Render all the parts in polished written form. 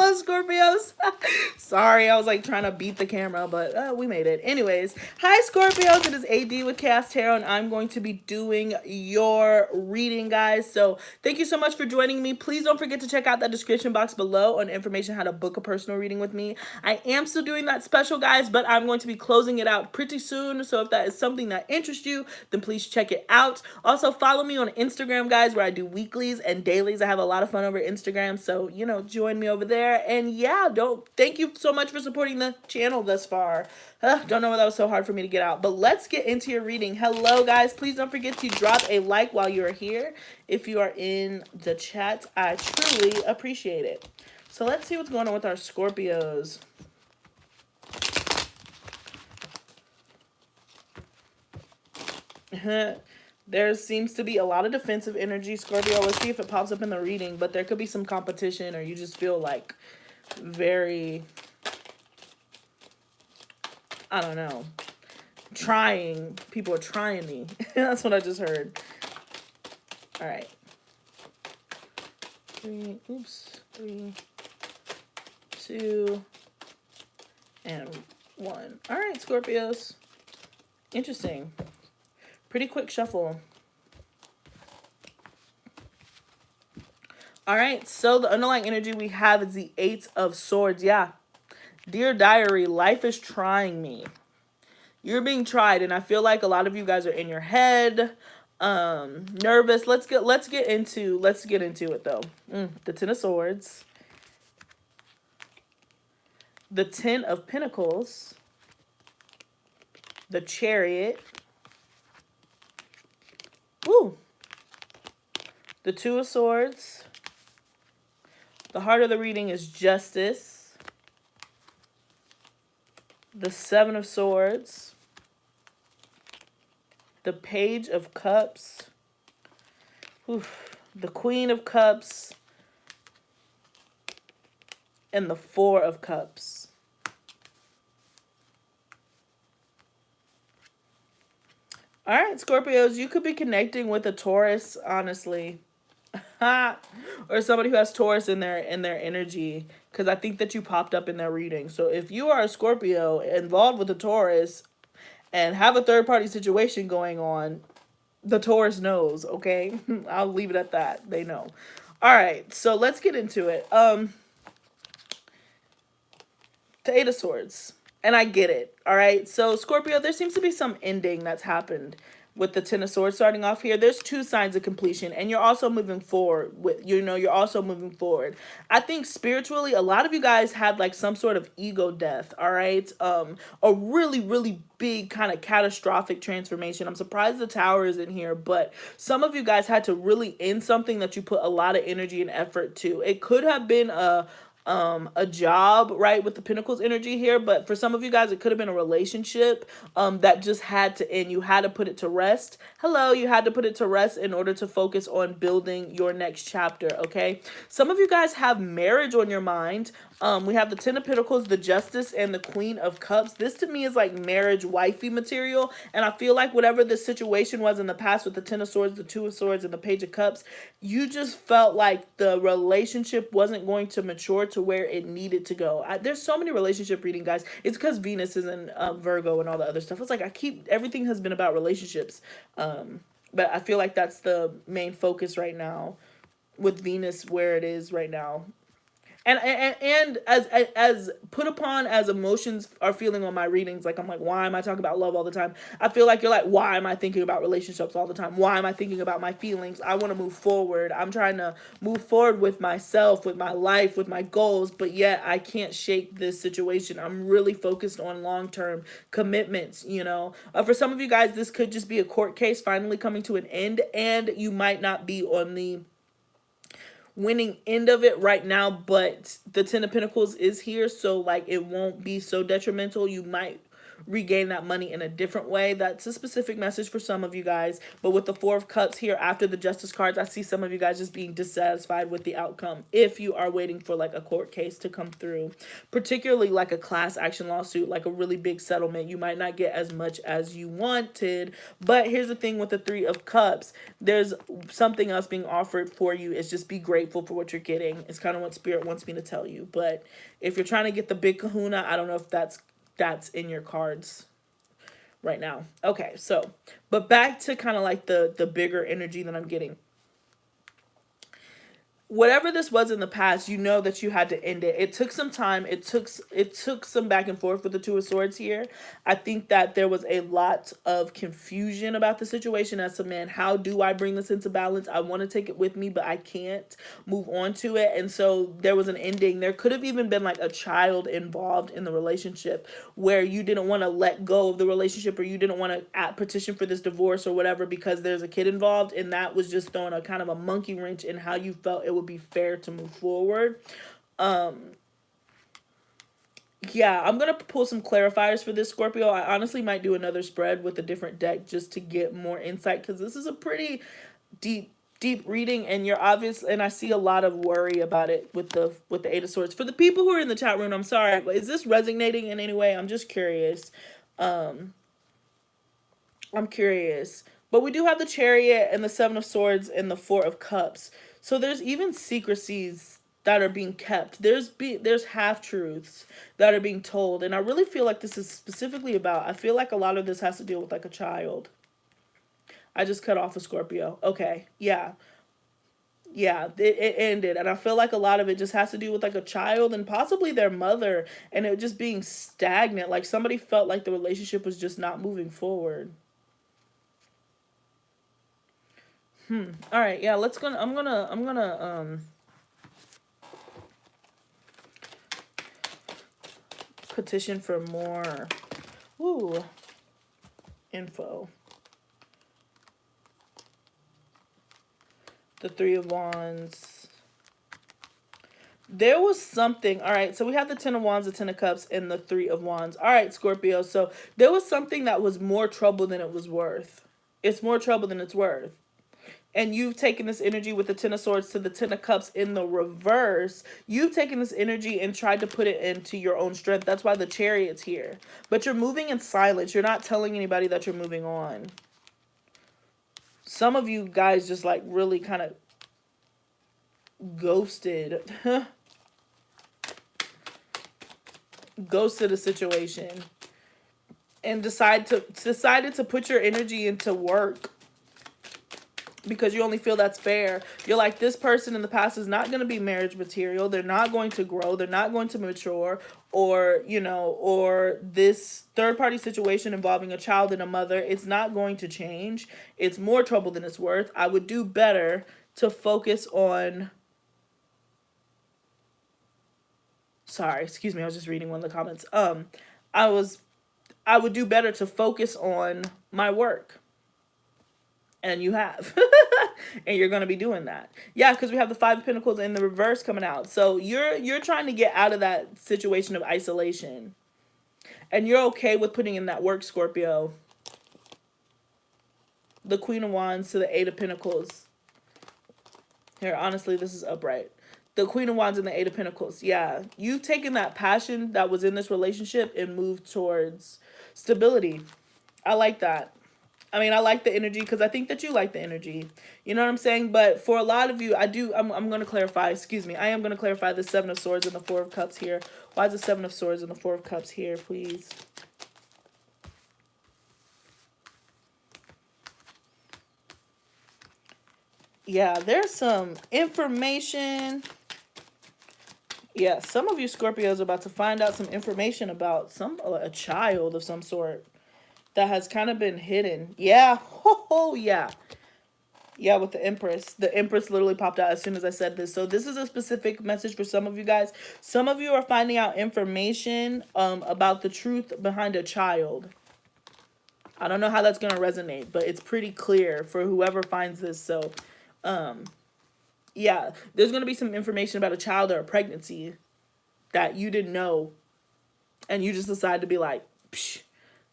Hello, Scorpios. Sorry, I was like trying to beat the camera, but we made it. Anyways, hi, Scorpios. It is AD with kayxztarot, and I'm going to be doing your reading, guys. So thank you so much for joining me. Please don't forget to check out that description box below on information how to book a personal reading with me. I am still doing that special, guys, but I'm going to be closing it out pretty soon. So if that is something that interests you, then please check it out. Also, follow me on Instagram, guys, where I do weeklies and dailies. I have a lot of fun over Instagram, so you know, join me over there. And yeah, thank you so much for supporting the channel thus far. Don't know why that was so hard for me to get out, but let's get into your reading. Hello, guys. Please don't forget to drop a like while you're here. If you are in the chat, I truly appreciate it. So let's see what's going on with our Scorpios. There seems to be a lot of defensive energy, Scorpio. Let's see if it pops up in the reading, but there could be some competition, or you just feel like very, I don't know, trying. People are trying me. That's what I just heard. All right. 3, 2, and 1. All right, Scorpios. Interesting. Pretty quick shuffle. All right, so the underlying energy we have is the 8 of Swords. Yeah. Dear Diary, life is trying me. You're being tried, and I feel like a lot of you guys are in your head, nervous. Let's get into it though. The 10 of Swords. The 10 of Pentacles. The Chariot. Woo. The 2 of Swords. The heart of the reading is Justice. The 7 of Swords. The Page of Cups. Oof. The Queen of Cups. And the 4 of Cups. All right, Scorpios, you could be connecting with a Taurus, honestly. Or somebody who has Taurus in their energy, because I think that you popped up in their reading. So if you are a Scorpio involved with a Taurus and have a third-party situation going on, the Taurus knows, okay? I'll leave it at that. They know. All right, so let's get into it. The 8 of Swords. And I get it, all right? So, Scorpio, there seems to be some ending that's happened with the 10 of Swords starting off here. There's 2 signs of completion, and you're also moving forward. You're also moving forward. I think spiritually, a lot of you guys had like some sort of ego death, all right? A really, really big kind of catastrophic transformation. I'm surprised the Tower is in here, but some of you guys had to really end something that you put a lot of energy and effort to. It could have been a job, right, with the Pentacles energy here, but for some of you guys, it could have been a relationship that just had to end. You had to put it to rest. Hello, you had to put it to rest in order to focus on building your next chapter, okay? Some of you guys have marriage on your mind. We have the 10 of Pentacles, the Justice, and the Queen of Cups. This to me is like marriage wifey material, and I feel like whatever the situation was in the past with the 10 of Swords, the 2 of Swords, and the Page of Cups, you just felt like the relationship wasn't going to mature to where it needed to go. There's so many relationship reading, guys. It's because Venus is in Virgo and all the other stuff. It's like everything has been about relationships, but I feel like that's the main focus right now with Venus where it is right now. And as put upon as emotions are feeling on my readings, like I'm like, why am I talking about love all the time? I feel like you're like, why am I thinking about relationships all the time? Why am I thinking about my feelings? I want to move forward. I'm trying to move forward with myself, with my life, with my goals, but yet I can't shake this situation. I'm really focused on long-term commitments, you know. For some of you guys, this could just be a court case finally coming to an end, and you might not be on the winning end of it right now, but the 10 of Pentacles is here, so like it won't be so detrimental. You might regain that money in a different way. That's a specific message for some of you guys. But with the Four of Cups here after the Justice cards, I see some of you guys just being dissatisfied with the outcome if you are waiting for like a court case to come through, particularly like a class action lawsuit, like a really big settlement. You might not get as much as you wanted. But here's the thing with the Three of Cups, there's something else being offered for you. It's just be grateful for what you're getting. It's kind of what Spirit wants me to tell you. But if you're trying to get the big kahuna, I don't know if that's in your cards right now. Okay, so, but back to kind of like the bigger energy that I'm getting. Whatever this was in the past, you know that you had to end it. It took some time. It took some back and forth with the Two of Swords here. I think that there was a lot of confusion about the situation as to, man, how do I bring this into balance? I want to take it with me, but I can't move on to it. And so there was an ending. There could have even been like a child involved in the relationship where you didn't want to let go of the relationship, or you didn't want to petition for this divorce or whatever because there's a kid involved, and that was just throwing a kind of a monkey wrench in how you felt it would be fair to move forward. Yeah, I'm gonna pull some clarifiers for this, Scorpio. I honestly might do another spread with a different deck just to get more insight, because this is a pretty deep reading, and you're obvious, and I see a lot of worry about it with the Eight of Swords. For the people who are in the chat room, I'm sorry, but is this resonating in any way? I'm just curious. I'm curious. But we do have the Chariot and the Seven of Swords and the Four of Cups. So there's even secrecies that are being kept. There's half-truths that are being told. And I really feel like this is specifically about, I feel like a lot of this has to deal with like a child. I just cut off a Scorpio. Okay, yeah. Yeah, it ended. And I feel like a lot of it just has to do with like a child and possibly their mother. And it just being stagnant. Like somebody felt like the relationship was just not moving forward. All right, yeah, I'm gonna petition for more info. The Three of Wands. There was something. All right, so we have the Ten of Wands, the Ten of Cups, and the Three of Wands. All right, Scorpio. So there was something that was more trouble than it was worth. It's more trouble than it's worth. And you've taken this energy with the Ten of Swords to the Ten of Cups in the reverse. You've taken this energy and tried to put it into your own strength. That's why the Chariot's here. But you're moving in silence. You're not telling anybody that you're moving on. Some of you guys just like really kind of ghosted. Ghosted a situation. And decided to put your energy into work. Because you only feel that's fair. You're like, this person in the past is not going to be marriage material. They're not going to grow. They're not going to mature. Or, you know, or this third-party situation involving a child and a mother, it's not going to change. It's more trouble than it's worth. I would do better to focus on... Sorry, excuse me. I was just reading one of the comments. I would do better to focus on my work. And you have. And you're going to be doing that. Yeah, because we have the Five of Pentacles in the reverse coming out. So you're trying to get out of that situation of isolation. And you're okay with putting in that work, Scorpio. The Queen of Wands to the Eight of Pentacles. Here, honestly, this is upright. The Queen of Wands and the Eight of Pentacles. Yeah, you've taken that passion that was in this relationship and moved towards stability. I like that. I mean, I like the energy because I think that you like the energy. You know what I'm saying? But for a lot of you, I'm going to clarify. Excuse me. I am going to clarify the Seven of Swords and the Four of Cups here. Why is the Seven of Swords and the Four of Cups here, please? Yeah, there's some information. Yeah, some of you Scorpios are about to find out some information about a child of some sort that has kind of been hidden. Yeah. Oh, yeah. Yeah, with the Empress. The Empress literally popped out as soon as I said this. So this is a specific message for some of you guys. Some of you are finding out information about the truth behind a child. I don't know how that's going to resonate, but it's pretty clear for whoever finds this. So, yeah, there's going to be some information about a child or a pregnancy that you didn't know. And you just decided to be like, psh,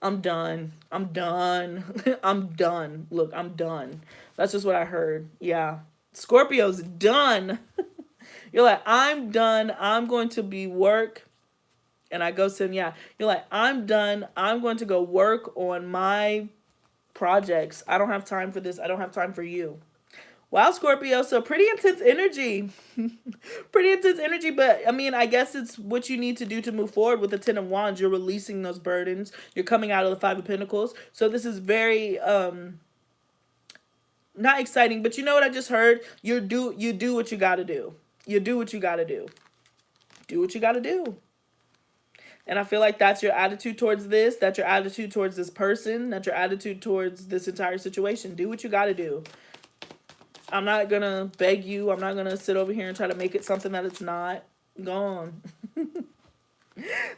I'm done. I'm done. I'm done. Look, I'm done. That's just what I heard. Yeah. Scorpio's done. You're like, I'm done. I'm going to be work. And I go to him, yeah. You're like, I'm done. I'm going to go work on my projects. I don't have time for this. I don't have time for you. Wow, Scorpio. So pretty intense energy. Pretty intense energy, but I mean, I guess it's what you need to do to move forward with the Ten of Wands. You're releasing those burdens. You're coming out of the Five of Pentacles. So this is very not exciting, but you know what I just heard? You do what you got to do. You do what you got to do. Do what you got to do. And I feel like that's your attitude towards this. That's your attitude towards this person. That's your attitude towards this entire situation. Do what you got to do. I'm not going to beg you. I'm not going to sit over here and try to make it something that it's not. Go on.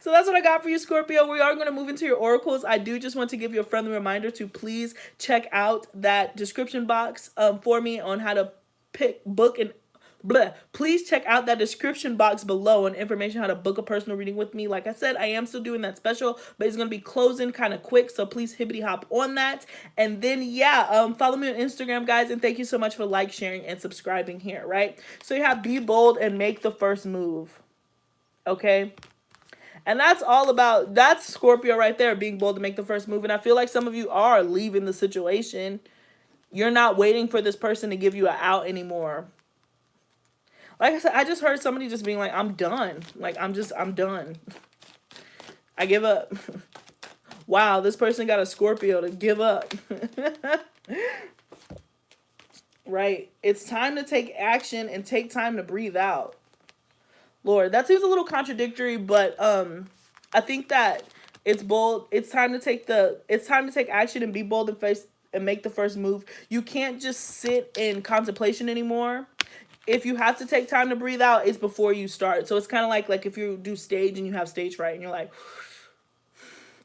So that's what I got for you, Scorpio. We are going to move into your oracles. I do just want to give you a friendly reminder to please check out that description box for me on how to book and please check out that description box below on information how to book a personal reading with me. Like I said, I am still doing that special, but it's going to be closing kind of quick, so please hibbity hop on that. And then yeah, follow me on Instagram, guys, and thank you so much for sharing and subscribing here, right? So you have be bold and make the first move. Okay? And that's all about, that's Scorpio right there, being bold to make the first move. And I feel like some of you are leaving the situation. You're not waiting for this person to give you an out anymore. Like I said, I just heard somebody just being like, I'm done. Like, I'm done. I give up. Wow, this person got a Scorpio to give up. Right. It's time to take action and take time to breathe out. Lord, that seems a little contradictory, but I think that it's bold. It's time to take action and be bold and face and make the first move. You can't just sit in contemplation anymore. If you have to take time to breathe out, it's before you start. So it's kind of like if you do stage and you have stage fright and you're like,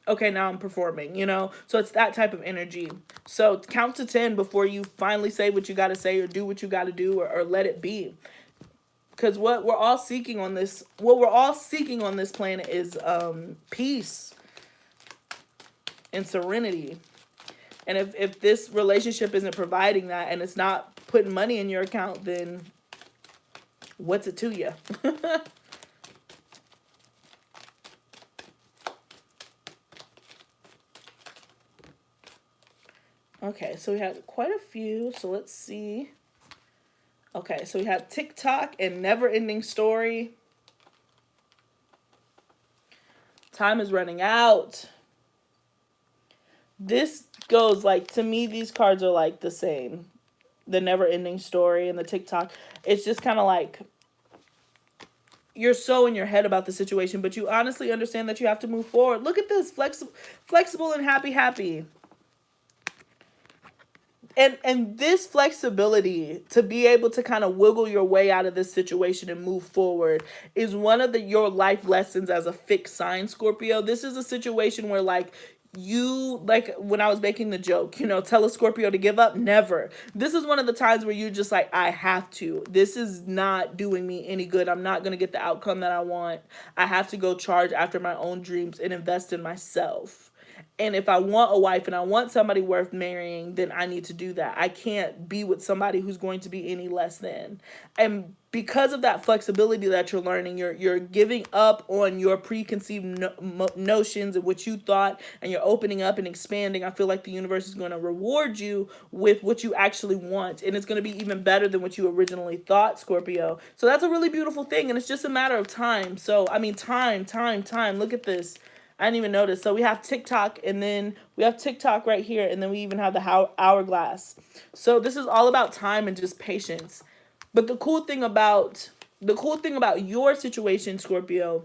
okay, now I'm performing, you know? So it's that type of energy. So count to 10 before you finally say what you got to say or do what you got to do or let it be. Because what we're all seeking on this planet is peace and serenity. And if this relationship isn't providing that and it's not putting money in your account, then what's it to you? Okay, so we had quite a few. So let's see. Okay, so we have TikTok and never-ending story. Time is running out. This goes like, to me, these cards are like the same. The never-ending story and the TikTok. It's just kind of like you're so in your head about the situation, but you honestly understand that you have to move forward. Look at this, flexible and happy. And this flexibility to be able to kind of wiggle your way out of this situation and move forward is one of your life lessons as a fixed sign, Scorpio. This is a situation where like when I was making the joke, you know, tell a Scorpio to give up, never. This is one of the times where you're just like, I have to. This is not doing me any good. I'm not going to get the outcome that I want. I have to go charge after my own dreams and invest in myself. And if I want a wife and I want somebody worth marrying, then I need to do that. I can't be with somebody who's going to be any less than. And because of that flexibility that you're learning, you're giving up on your preconceived notions of what you thought, and you're opening up and expanding. I feel like the universe is going to reward you with what you actually want. And it's going to be even better than what you originally thought, Scorpio. So that's a really beautiful thing. And it's just a matter of time. So, I mean, time. Look at this. I didn't even notice. So we have TikTok, and then we have TikTok right here, and then we even have the hourglass. So this is all about time and just patience. But the cool thing about your situation, Scorpio,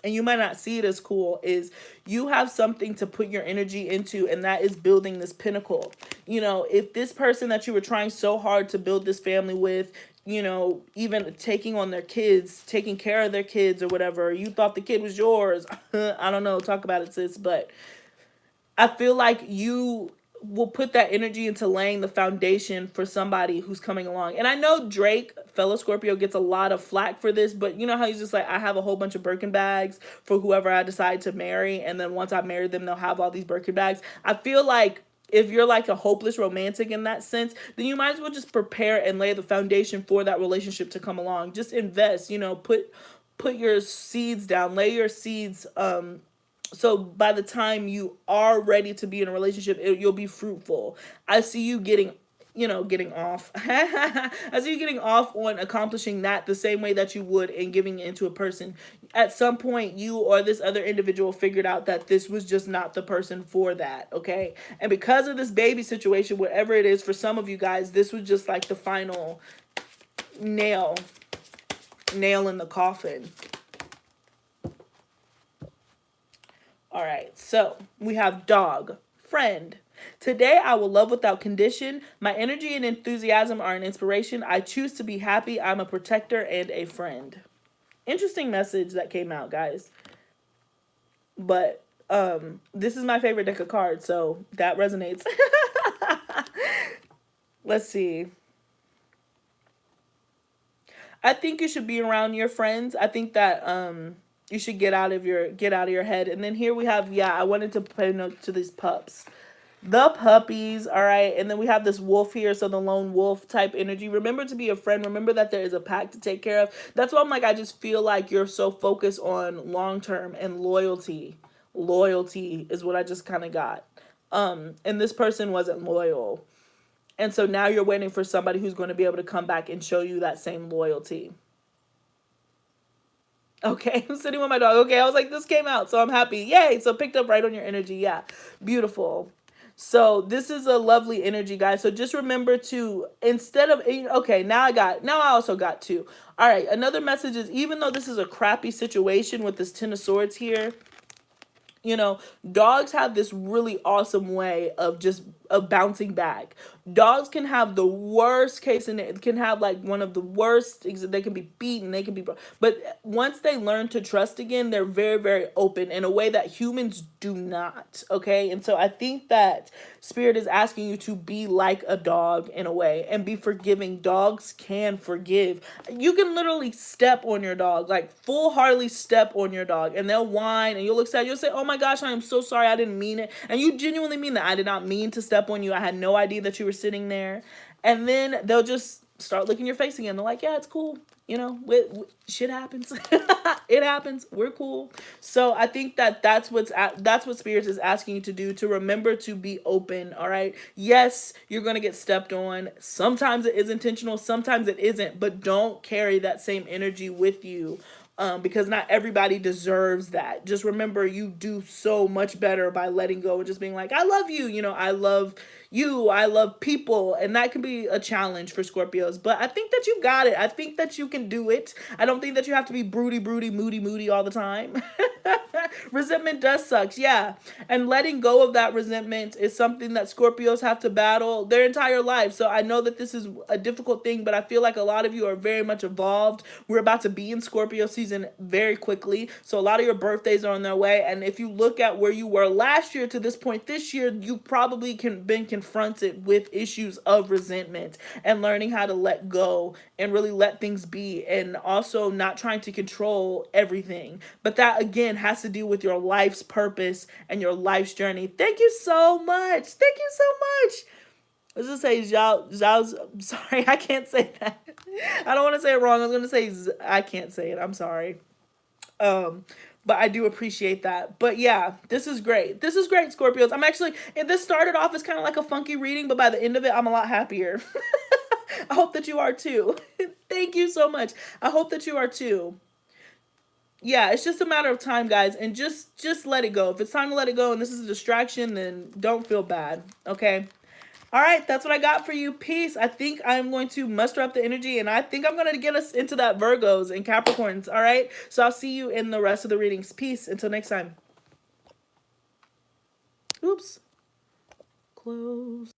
and you might not see it as cool, is you have something to put your energy into, and that is building this pinnacle. You know, if this person that you were trying so hard to build this family with, you know, even taking on their kids, taking care of their kids or whatever, you thought the kid was yours. I don't know. Talk about it, sis. But I feel like you will put that energy into laying the foundation for somebody who's coming along. And I know Drake, fellow Scorpio, gets a lot of flack for this, but you know how he's just like, I have a whole bunch of Birkin bags for whoever I decide to marry, and then once I marry them, they'll have all these Birkin bags. I feel like if you're like a hopeless romantic in that sense, then you might as well just prepare and lay the foundation for that relationship to come along. Just invest, you know, put your seeds down, lay your seeds, so by the time you are ready to be in a relationship, you'll be fruitful. I see you getting, you know, getting off. I see you getting off on accomplishing that the same way that you would in giving into a person. At some point, you or this other individual figured out that this was just not the person for that, okay? And because of this baby situation, whatever it is, for some of you guys, this was just like the final nail in the coffin. All right, so we have dog, friend. Today I will love without condition. My energy and enthusiasm are an inspiration. I choose to be happy. I'm a protector and a friend. Interesting message that came out, guys. But this is my favorite deck of cards, so that resonates. Let's see. I think you should be around your friends. I think that you should get out of your head. And then here we have, yeah, I wanted to pay note to these pups. The puppies, all right? And then we have this wolf here, so the lone wolf type energy. Remember to be a friend. Remember that there is a pack to take care of. That's why I'm like, I just feel like you're so focused on long-term and loyalty. Loyalty is what I just kind of got. And this person wasn't loyal. And so now you're waiting for somebody who's going to be able to come back and show you that same loyalty. Okay, I'm sitting with my dog. Okay, I was like, this came out, so I'm happy. Yay, so picked up right on your energy. Yeah, beautiful. So this is a lovely energy, guys. So just remember to, instead of, okay, now I also got two. All right, another message is, even though this is a crappy situation with this Ten of Swords here, you know, dogs have this really awesome way of just bouncing back. Dogs can have the worst case, and it can have like one of the worst. They can be beaten, they can be, but once they learn to trust again, they're very, very open in a way that humans do not. Okay, and so I think that Spirit is asking you to be like a dog in a way and be forgiving. Dogs can forgive. You can literally step on your dog, like full-heartedly step on your dog, and they'll whine and you'll look sad. You'll say, "Oh my gosh, I am so sorry. I didn't mean it." And you genuinely mean that. I did not mean to step on you. I had no idea that you were sitting there. And then they'll just start licking your face again. They're like, "Yeah, it's cool. You know, shit happens." It happens. We're cool. So I think that that's what Spirit is asking you to do, to remember to be open. All right. Yes, you're going to get stepped on. Sometimes it is intentional. Sometimes it isn't. But don't carry that same energy with you. Because not everybody deserves that. Just remember, you do so much better by letting go and just being like, I love you. You know, I love you. I love people. And that can be a challenge for Scorpios. But I think that you got it. I think that you can do it. I don't think that you have to be broody, moody all the time. Resentment does suck. Yeah. And letting go of that resentment is something that Scorpios have to battle their entire life. So I know that this is a difficult thing, but I feel like a lot of you are very much evolved. We're about to be in Scorpio season very quickly. So a lot of your birthdays are on their way. And if you look at where you were last year to this point this year, you probably been confronted with issues of resentment and learning how to let go and really let things be, and also not trying to control everything. But that again has to do with your life's purpose and your life's journey. Thank you so much. Thank you so much. Let's just say Zhao's, sorry, I can't say that. I don't want to say it wrong. I was going to say, I can't say it. I'm sorry. But I do appreciate that. But yeah, this is great. This is great, Scorpios. I'm actually, and this started off as kind of like a funky reading, but by the end of it, I'm a lot happier. I hope that you are too. Thank you so much. I hope that you are too. Yeah, it's just a matter of time, guys, and just let it go. If it's time to let it go and this is a distraction, then don't feel bad, okay? All right, that's what I got for you. Peace. I think I'm going to muster up the energy, and I think I'm going to get us into that Virgos and Capricorns, all right? So I'll see you in the rest of the readings. Peace. Until next time. Oops. Close.